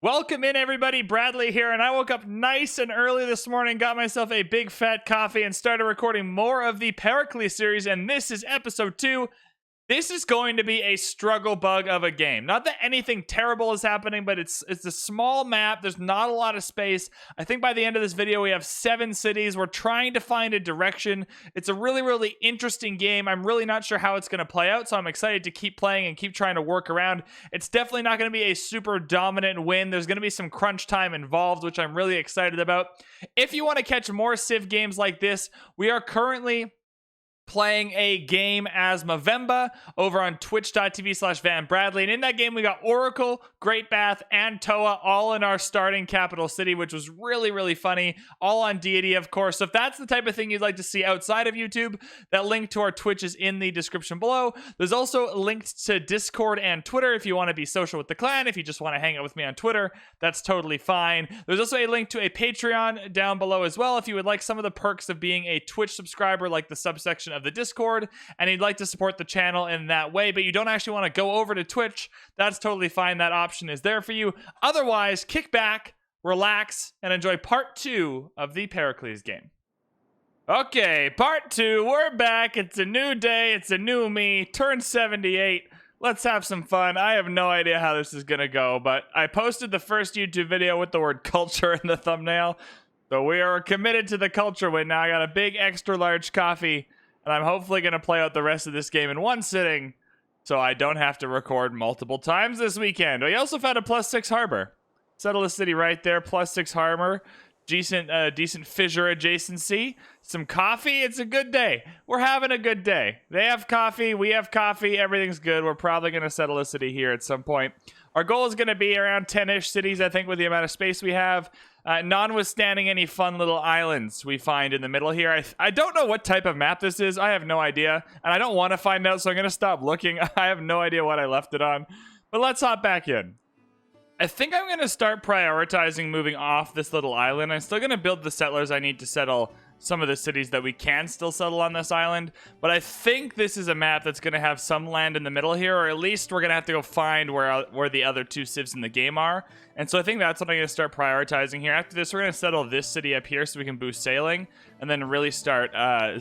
Welcome in, everybody. Bradley here, and I woke up nice and early this morning, got myself a big fat coffee, and started recording more of the Pericles series, and this is episode 2. This is going to be a struggle bug of a game. Not that anything terrible is happening, but it's a small map. There's not a lot of space. I think by the end of this video, we have 7 cities. We're trying to find a direction. It's a really, really interesting game. I'm really not sure how it's going to play out, so I'm excited to keep playing and keep trying to work around. It's definitely not going to be a super dominant win. There's going to be some crunch time involved, which I'm really excited about. If you want to catch more Civ games like this, we are currently playing a game as Movember over on twitch.tv/VanBradley. And in that game, we got Oracle, Great Bath, and Toa all in our starting capital city, which was really, really funny. All on Deity, of course. So if that's the type of thing you'd like to see outside of YouTube, that link to our Twitch is in the description below. There's also links to Discord and Twitter if you want to be social with the clan. If you just want to hang out with me on Twitter, that's totally fine. There's also a link to a Patreon down below as well if you would like some of the perks of being a Twitch subscriber, like the subsection of the Discord, and you'd like to support the channel in that way, but you don't actually want to go over to Twitch, that's totally fine. That option is there for you. Otherwise, kick back, relax, and enjoy part 2 of the Pericles game. Okay, part 2, we're back. It's a new day, it's a new me, turned 78. Let's have some fun. I have no idea how this is gonna go, but I posted the first YouTube video with the word culture in the thumbnail, so we are committed to the culture win. Now I got a big extra large coffee, and I'm hopefully going to play out the rest of this game in one sitting, so I don't have to record multiple times this weekend. We also found a +6 harbor. Settle the city right there, +6 harbor. Decent fissure adjacency. Some coffee. It's a good day. We're having a good day. They have coffee. We have coffee. Everything's good. We're probably going to settle a city here at some point. Our goal is going to be around 10-ish cities, I think, with the amount of space we have. Notwithstanding any fun little islands we find in the middle here. I don't know what type of map this is. I have no idea. And I don't want to find out, so I'm going to stop looking. I have no idea what I left it on. But let's hop back in. I think I'm going to start prioritizing moving off this little island. I'm still going to build the settlers I need to settle some of the cities that we can still settle on this island. But I think this is a map that's going to have some land in the middle here, or at least we're going to have to go find where the other 2 civs in the game are. And so I think that's what I'm going to start prioritizing here. After this, we're going to settle this city up here so we can boost sailing, and then really start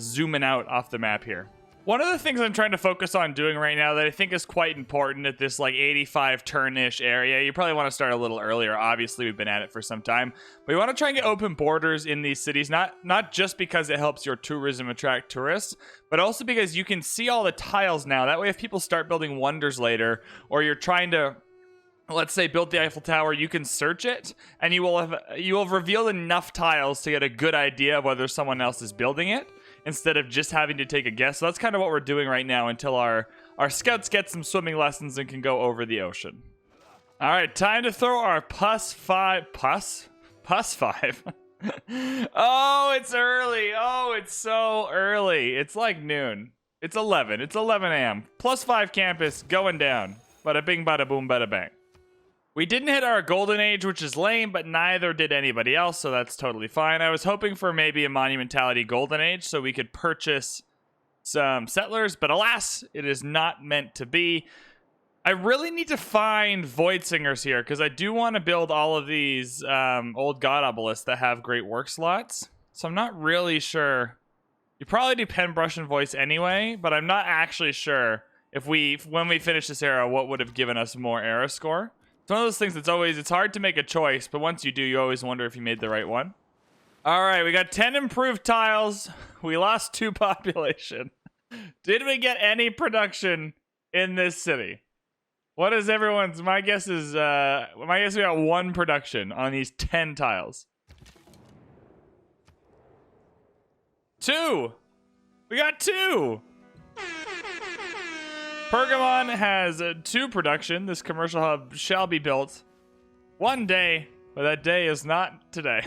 zooming out off the map here. One of the things I'm trying to focus on doing right now that I think is quite important at this like 85 turn-ish area, you probably want to start a little earlier. Obviously, we've been at it for some time, but you want to try and get open borders in these cities, not just because it helps your tourism attract tourists, but also because you can see all the tiles now. That way, if people start building wonders later, or you're trying to, let's say, build the Eiffel Tower, you can search it, and you will have revealed enough tiles to get a good idea of whether someone else is building it, instead of just having to take a guess. So that's kind of what we're doing right now until our scouts get some swimming lessons and can go over the ocean. All right, time to throw our +5. Oh, it's early. Oh, it's so early. It's like noon. It's 11. It's 11 a.m. +5 campus going down. Bada bing, bada boom, bada bang. We didn't hit our golden age, which is lame, but neither did anybody else, so that's totally fine. I was hoping for maybe a monumentality golden age so we could purchase some settlers, but alas, it is not meant to be. I really need to find void singers here, because I do want to build all of these old god obelisks that have great work slots, so I'm not really sure. You probably do pen, brush, and voice anyway, but I'm not actually sure if when we finish this era, what would have given us more era score. It's one of those things that's it's hard to make a choice, but once you do, you always wonder if you made the right one. All right, we got 10 improved tiles. We lost 2 population. Did we get any production in this city? What is everyone's? My guess is, we got 1 production on these 10 tiles. 2. We got 2. Pergamon has 2 production. This commercial hub shall be built one day, but that day is not today.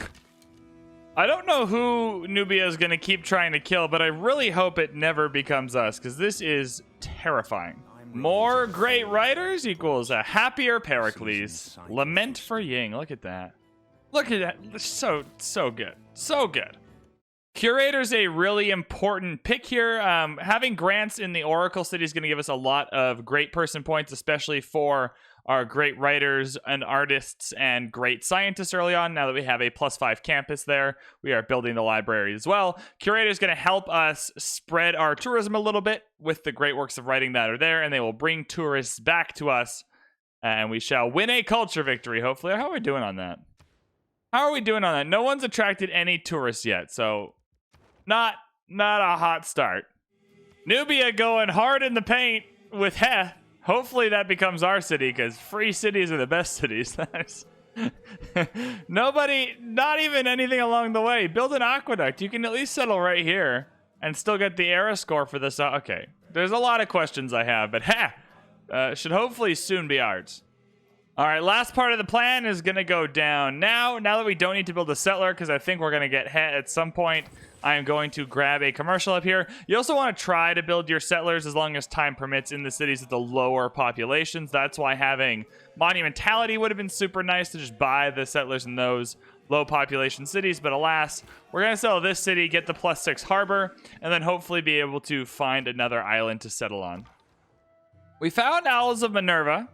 I don't know who Nubia is going to keep trying to kill, but I really hope it never becomes us, because this is terrifying. More great writers equals a happier Pericles. Lament for Ying. Look at that. Look at that. So good. So good. Curator's a really important pick here. Having grants in the Oracle City is going to give us a lot of great person points, especially for our great writers and artists and great scientists early on. Now that we have a +5 campus there, we are building the library as well. Curator is going to help us spread our tourism a little bit with the great works of writing that are there, and they will bring tourists back to us, and we shall win a culture victory, hopefully. How are we doing on that? How are we doing on that? No one's attracted any tourists yet, so not a hot start. Nubia going hard in the paint with Heh. Hopefully that becomes our city, because free cities are the best cities. Nobody, not even anything along the way. Build an aqueduct. You can at least settle right here and still get the era score for this. Okay, there's a lot of questions I have, but should hopefully soon be ours. All right, last part of the plan is going to go down now. Now that we don't need to build a settler, because I think we're going to get hit at some point, I am going to grab a commercial up here. You also want to try to build your settlers as long as time permits in the cities with the lower populations. That's why having monumentality would have been super nice to just buy the settlers in those low population cities. But alas, we're going to sell this city, get the +6 harbor, and then hopefully be able to find another island to settle on. We found Owls of Minerva,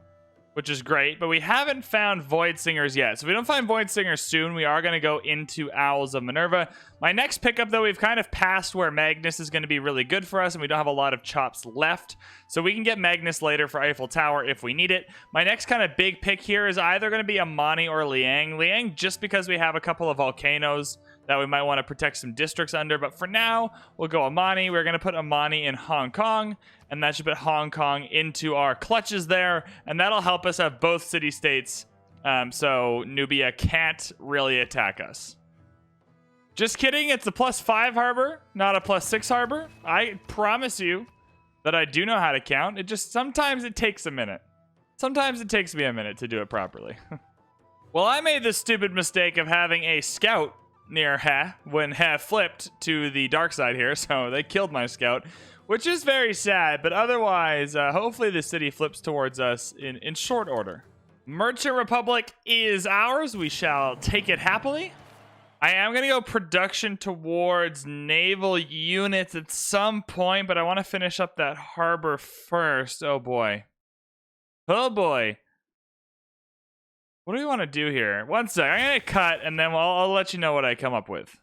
which is great, but we haven't found Void Singers yet. So if we don't find Void Singers soon, we are going to go into Owls of Minerva. My next pickup, though, we've kind of passed where Magnus is going to be really good for us, and we don't have a lot of chops left. So we can get Magnus later for Eiffel Tower if we need it. My next kind of big pick here is either going to be Amani or Liang. Liang, just because we have a couple of volcanoes that we might want to protect some districts under. But for now, we'll go Amani. We're going to put Amani in Hong Kong, and that should put Hong Kong into our clutches there, and that'll help us have both city-states, so Nubia can't really attack us. Just kidding, it's a +5 harbor, not a +6 harbor. I promise you that I do know how to count. It just, sometimes it takes a minute. Sometimes it takes me a minute to do it properly. Well, I made the stupid mistake of having a scout near Heh when Heh flipped to the dark side here, so they killed my scout, which is very sad, but otherwise, hopefully the city flips towards us in short order. Merchant Republic is ours. We shall take it happily. I am going to go production towards naval units at some point, but I want to finish up that harbor first. Oh, boy. Oh, boy. What do we want to do here? One sec. I'm going to cut, and then I'll let you know what I come up with.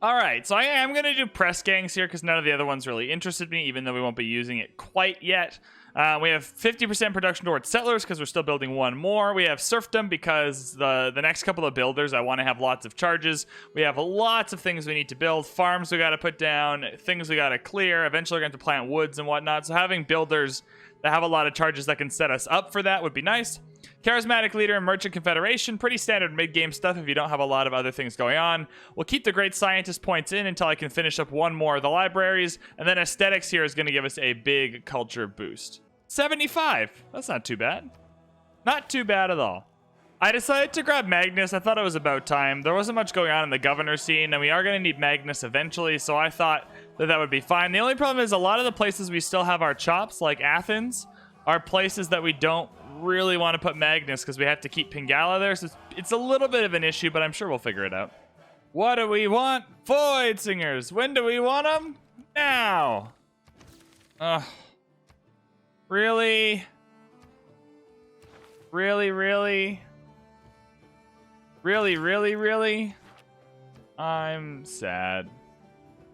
All right, so I am going to do press gangs here because none of the other ones really interested me, even though we won't be using it quite yet. We have 50% production towards settlers because we're still building one more. We have serfdom because the next couple of builders, I want to have lots of charges. We have lots of things we need to build. Farms we got to put down, things we got to clear. Eventually we're going to plant woods and whatnot. So having builders that have a lot of charges that can set us up for that would be nice. Charismatic Leader and Merchant Confederation, pretty standard mid-game stuff if you don't have a lot of other things going on. We'll keep the Great Scientist points in until I can finish up one more of the libraries, and then Aesthetics here is going to give us a big culture boost. 75, that's not too bad. Not too bad at all. I decided to grab Magnus. I thought it was about time. There wasn't much going on in the governor scene, and we are going to need Magnus eventually, so I thought that would be fine. The only problem is a lot of the places we still have our chops, like Athens, are places that we don't really want to put Magnus because we have to keep Pingala there, so it's a little bit of an issue, but I'm sure we'll figure it out. What do we want? Void Singers. When do we want them? Now. Ugh. Really? Really, really? Really, really, really? I'm sad.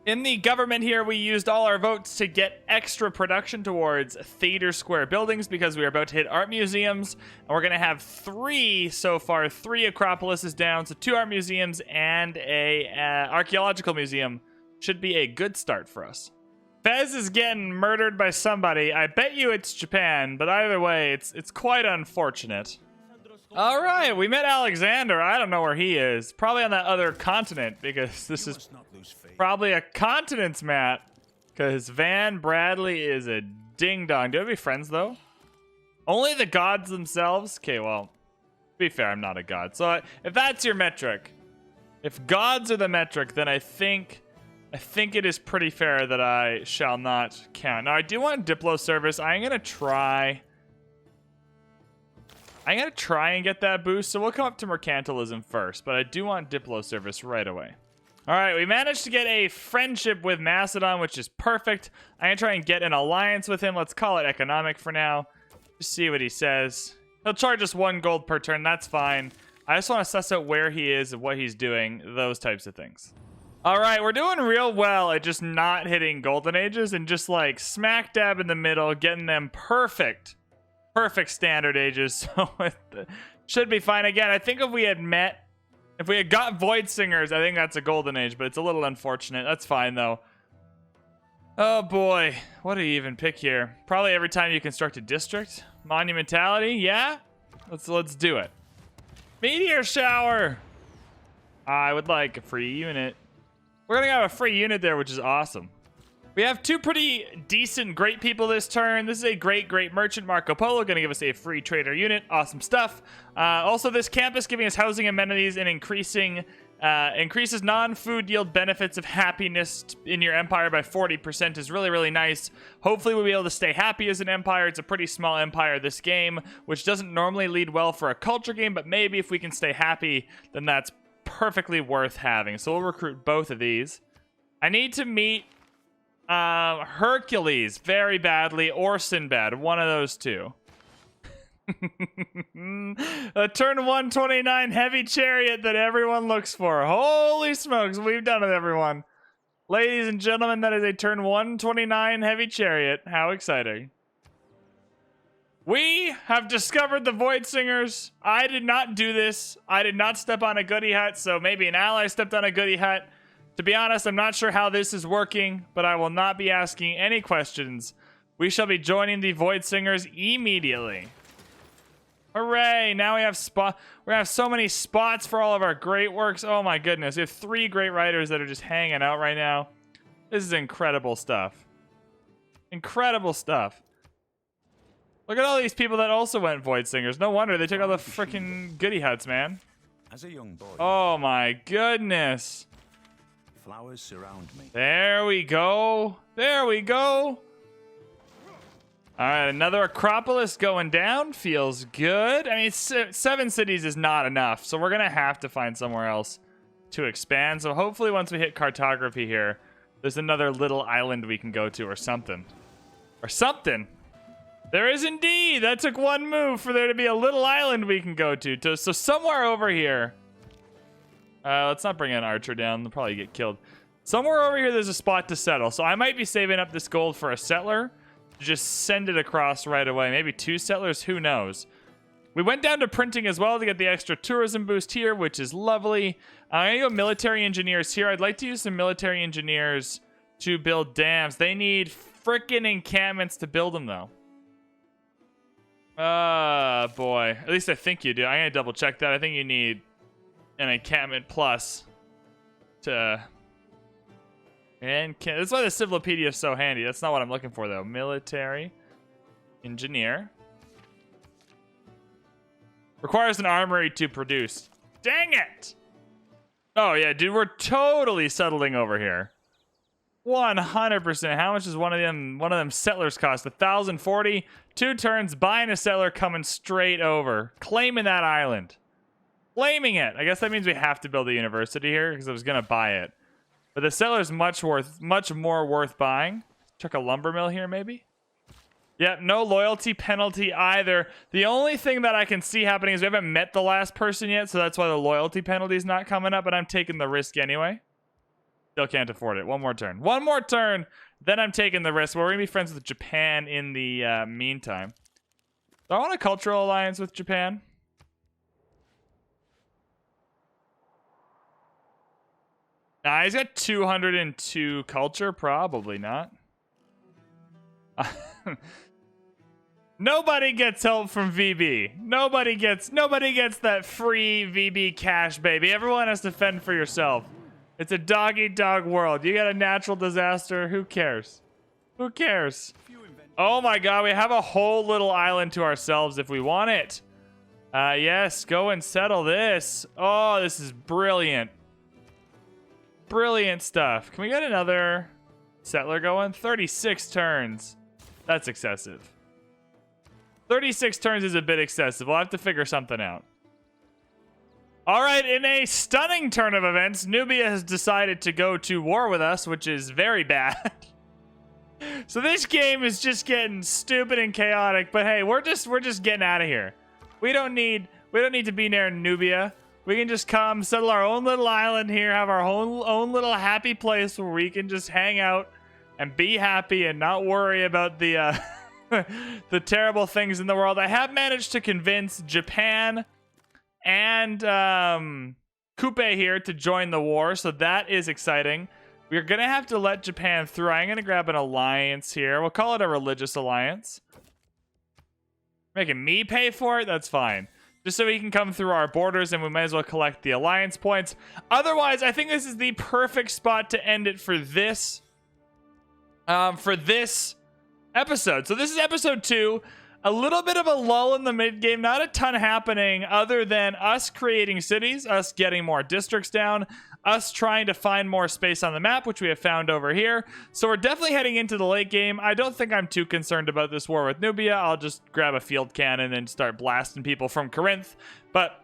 In the government here, we used all our votes to get extra production towards theater square buildings because we are about to hit art museums. And we're going to have 3 so far. 3 Acropolises down, so 2 art museums and a archaeological museum should be a good start for us. Fez is getting murdered by somebody. I bet you it's Japan, but either way, it's quite unfortunate. All right, we met Alexander. I don't know where he is. Probably on that other continent, because this is probably a continent's map. Because VanBradley is a ding-dong. Do we have any friends, though? Only the gods themselves? Okay, well, to be fair, I'm not a god. So if that's your metric, if gods are the metric, then I think it is pretty fair that I shall not count. Now, I do want Diplo service. I'm going to try and get that boost, so we'll come up to mercantilism first, but I do want Diplo service right away. All right, we managed to get a friendship with Macedon, which is perfect. I'm going to try and get an alliance with him. Let's call it economic for now. Just see what he says. He'll charge us 1 gold per turn. That's fine. I just want to suss out where he is and what he's doing. Those types of things. All right, we're doing real well at just not hitting golden ages and just like smack dab in the middle, getting them perfect standard ages. So it should be fine. Again, I think if we had got Void Singers, I think that's a golden age, but it's a little unfortunate. That's fine though. Oh boy, what do you even pick here? Probably every time you construct a district. Monumentality, yeah? Let's do it. Meteor shower. I would like a free unit. We're gonna have a free unit there, which is awesome. We have 2 pretty decent great people this turn. This is a great merchant, Marco Polo, gonna give us a free trader unit. Awesome stuff. Also, this campus giving us housing amenities and increases non-food yield benefits of happiness in your empire by 40% is really nice. Hopefully we'll be able to stay happy as an empire. It's a pretty small empire this game, which doesn't normally lead well for a culture game, but maybe if we can stay happy, then that's perfectly worth having. So we'll recruit both of these. I need to meet Hercules very badly or Sinbad, one of those two. A turn 129 heavy chariot that everyone looks for. Holy smokes, we've done it, everyone. Ladies and gentlemen, that is a turn 129 heavy chariot. How exciting. We have discovered the Void Singers. I did not do this. I did not step on a goody hut, so maybe an ally stepped on a goody hut. To be honest, I'm not sure how this is working, but I will not be asking any questions. We shall be joining the Void Singers immediately. Hooray! Now we have so many spots for all of our great works. Oh my goodness, we have 3 great writers that are just hanging out right now. This is incredible stuff. Incredible stuff. Look at all these people that also went Void Singers. No wonder they took all the freaking goody huts, man. As a young boy, oh my goodness. Flowers surround me. There we go. There we go. All right, another Acropolis going down. Feels good. I mean, 7 cities is not enough, so we're going to have to find somewhere else to expand. So hopefully once we hit cartography here, there's another little island we can go to or something. Or something. There is indeed. That took 1 move for there to be a little island we can go to. So somewhere over here. Let's not bring an archer down. They'll probably get killed. Somewhere over here, there's a spot to settle. So I might be saving up this gold for a settler. Just send it across right away. Maybe 2 settlers. Who knows? We went down to printing as well to get the extra tourism boost here, which is lovely. I'm going to go military engineers here. I'd like to use some military engineers to build dams. They need frickin' encampments to build them, though. Boy. At least I think you do. I'm going to double check that. I think you need an encampment plus to... And that's why the Civilopedia is so handy. That's not what I'm looking for, though. Military engineer. Requires an armory to produce. Dang it! Oh, yeah, dude, we're totally settling over here. 100%. How much does one of them settlers cost? 1,040. 2 turns, buying a settler, coming straight over. Claiming that island. Claiming it. I guess that means we have to build a university here, because I was going to buy it. But the seller's much more worth buying. Chuck a lumber mill here, maybe? Yep, no loyalty penalty either. The only thing that I can see happening is we haven't met the last person yet, so that's why the loyalty penalty is not coming up, but I'm taking the risk anyway. Still can't afford it. 1 more turn. 1 more turn, then I'm taking the risk. We're going to be friends with Japan in the meantime. Do I want a cultural alliance with Japan? Nah, he's got 202 culture. Probably not. Nobody gets help from VB. Nobody gets that free VB cash, baby. Everyone has to fend for yourself. It's a dog-eat-dog world. You got a natural disaster. Who cares? Who cares? Oh my god, we have a whole little island to ourselves if we want it. Yes, go and settle this. Oh, this is brilliant. Brilliant stuff. Can we get another settler going? 36 turns. That's excessive. 36 turns is a bit excessive. We'll have to figure something out. All right, in a stunning turn of events, Nubia has decided to go to war with us, which is very bad. So this game is just getting stupid and chaotic, but hey, we're just getting out of here. We don't need to be near Nubia. We can just come, settle our own little island here, have our own little happy place where we can just hang out and be happy and not worry about the the terrible things in the world. I have managed to convince Japan and Kupe here to join the war, so that is exciting. We're gonna have to let Japan through. I'm gonna grab an alliance here. We'll call it a religious alliance. Making me pay for it? That's fine. Just so he can come through our borders, and we might as well collect the alliance points. Otherwise, I think this is the perfect spot to end it for this episode. So this is episode 2. A little bit of a lull in the mid-game. Not a ton happening other than us creating cities, us getting more districts down, us trying to find more space on the map, which we have found over here. So we're definitely heading into the late game. I don't think I'm too concerned about this war with Nubia. I'll just grab a field cannon and start blasting people from Corinth. But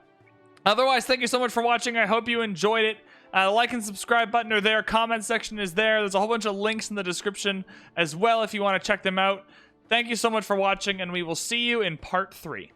otherwise, thank you so much for watching. I hope you enjoyed it. The like and subscribe button are there. Comment section is there. There's a whole bunch of links in the description as well if you want to check them out. Thank you so much for watching, and we will see you in part 3.